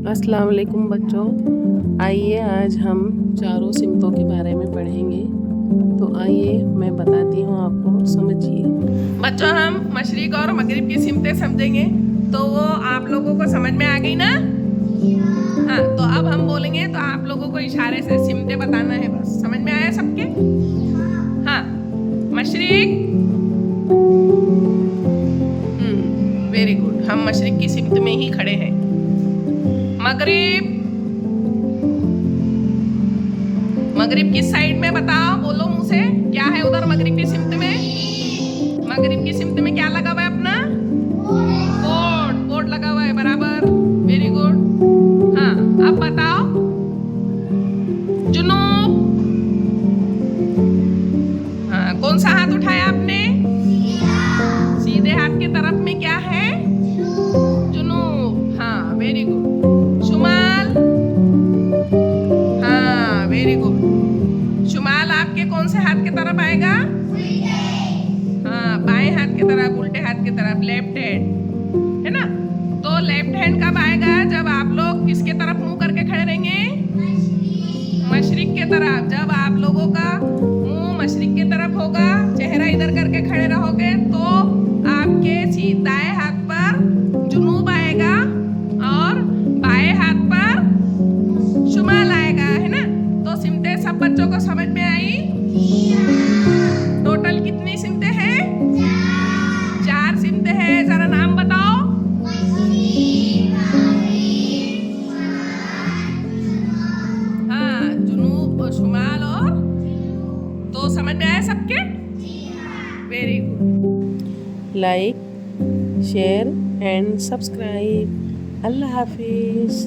अस्सलाम वालेकुम बच्चों, आइए आज हम चारों सिमतों के बारे में पढ़ेंगे। तो आइए मैं बताती हूँ आपको, समझिए। बच्चों, हम मशरिक और मगरिब की सिमतें समझेंगे, तो वो आप लोगों को समझ में आ गई ना? हाँ, तो अब हम बोलेंगे तो आप लोगों को इशारे से सिमतें बताना है। बस समझ में आया सबके? हाँ, मशरिक। वेरी गुड, हम मशरिक की सिमत में ही खड़े हैं। मगरिब, मगरिब किस साइड में बताओ, बोलो मुंह से, क्या है उधर मगरिब की सिमत में? मगरिब की सिमत में क्या लगा हुआ है अपना? पोर्ट लगा हुआ है, बराबर, वेरी गुड। हाँ, अब बताओ जुनूब। हाँ, कौन सा हाथ उठाया आपने? सीधे हाथ की तरफ में क्या है? जुनूब। हाँ, वेरी गुड। शुमाल। हाँ, वेरी गुड। शुमाल आपके कौन से हाथ की तरफ आएगा? हाँ, बाएं हाथ की तरफ, उल्टे हाथ की तरफ, लेफ्ट हैंड, है ना? तो लेफ्ट हैंड कब आएगा? जब आप लोग किसके तरफ मुंह करके खड़े रहेंगे? मशरिक के तरफ। जब आप लोगों का मुंह मशरिक की तरफ होगा, चेहरा इधर करके खड़े रहोगे, तो आपके दाएं हाथ पर जुनूब आएगा और बाएं हाथ पर शुमाल आएगा, है ना? तो सिमतें सब बच्चों को समझ में आई? टोटल कितनी सिमतें हैं? 4 सिमतें हैं। जरा नाम बताओ। हाँ, जुनूब और शुमाल, और तो समझ में आया सबके? Very good. Like, share and subscribe. अल्लाह हाफिज़।